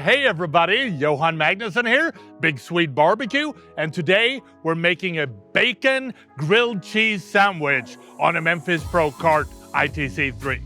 Hey everybody, Johan Magnusson here, Big Swede Barbecue, and today we're making a bacon grilled cheese sandwich on a Memphis Pro Cart ITC3.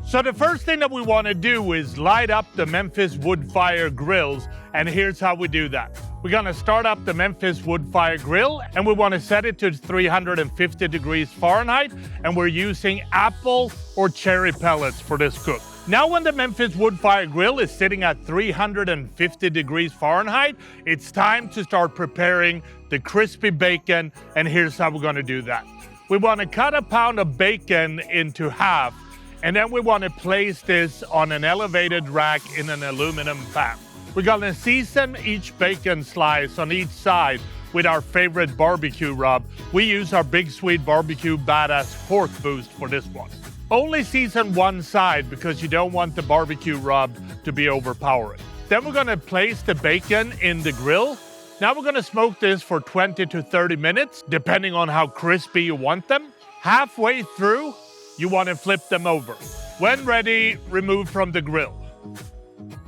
So the first thing that we want to do is light up the Memphis wood fire grills, and here's how we do that. We're going to start up the Memphis wood fire grill, and we want to set it to 350 degrees Fahrenheit, and we're using apple or cherry pellets for this cook. Now when the Memphis wood fire grill is sitting at 350 degrees Fahrenheit, it's time to start preparing the crispy bacon, and here's how we're going to do that. We want to cut a pound of bacon into half, and then we want to place this on an elevated rack in an aluminum pan. We're going to season each bacon slice on each side with our favorite barbecue rub. We use our Big Swede Barbecue Badass Pork Boost for this one. Only season one side because you don't want the barbecue rub to be overpowering. Then we're going to place the bacon in the grill. Now we're going to smoke this for 20 to 30 minutes, depending on how crispy you want them. Halfway through, you want to flip them over. When ready, remove from the grill.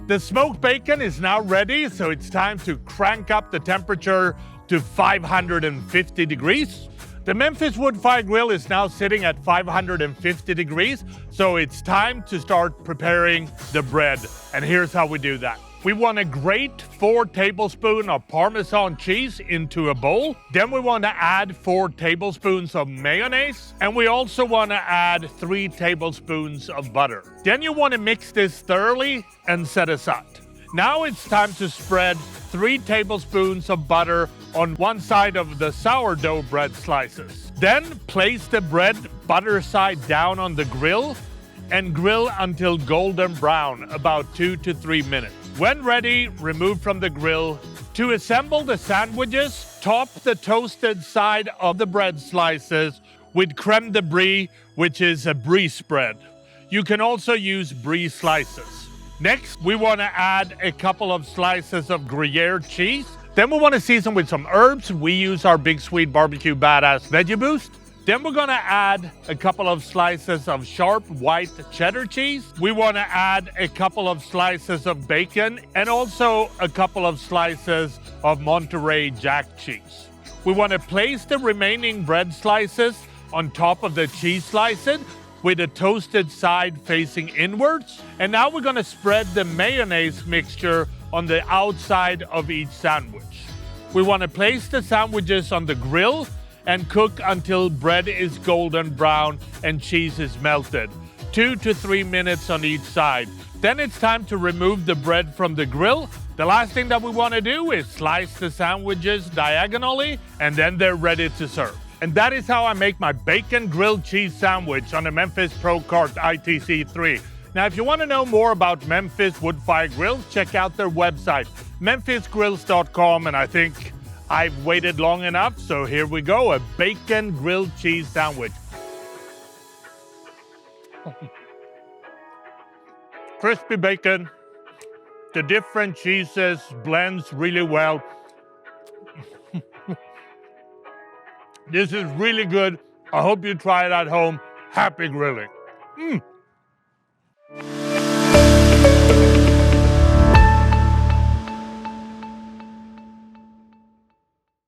The smoked bacon is now ready, so it's time to crank up the temperature to 550 degrees. The Memphis wood fire grill is now sitting at 550 degrees, so it's time to start preparing the bread. And here's how we do that. We want to grate 4 tablespoons of Parmesan cheese into a bowl. Then we want to add 4 tablespoons of mayonnaise. And we also want to add 3 tablespoons of butter. Then you want to mix this thoroughly and set aside. Now it's time to spread 3 tablespoons of butter on one side of the sourdough bread slices. Then place the bread butter side down on the grill and grill until golden brown, about 2 to 3 minutes. When ready, remove from the grill. To assemble the sandwiches, top the toasted side of the bread slices with creme de brie, which is a brie spread. You can also use brie slices. Next, we want to add a couple of slices of Gruyere cheese. Then we want to season with some herbs. We use our Big Swede Barbecue Badass Veggie Boost. Then we're going to add a couple of slices of sharp white cheddar cheese. We want to add a couple of slices of bacon and also a couple of slices of Monterey Jack cheese. We want to place the remaining bread slices on top of the cheese slices with the toasted side facing inwards. And now we're going to spread the mayonnaise mixture on the outside of each sandwich. We want to place the sandwiches on the grill and cook until bread is golden brown and cheese is melted. 2 to 3 minutes on each side. Then it's time to remove the bread from the grill. The last thing that we want to do is slice the sandwiches diagonally, and then they're ready to serve. And that is how I make my bacon grilled cheese sandwich on the Memphis Pro Cart ITC3. Now, if you want to know more about Memphis Wood Fire Grills, check out their website, memphisgrills.com, and I think I've waited long enough, so here we go, a bacon grilled cheese sandwich. Crispy bacon, the different cheeses blends really well. This is really good. I hope you try it at home. Happy grilling.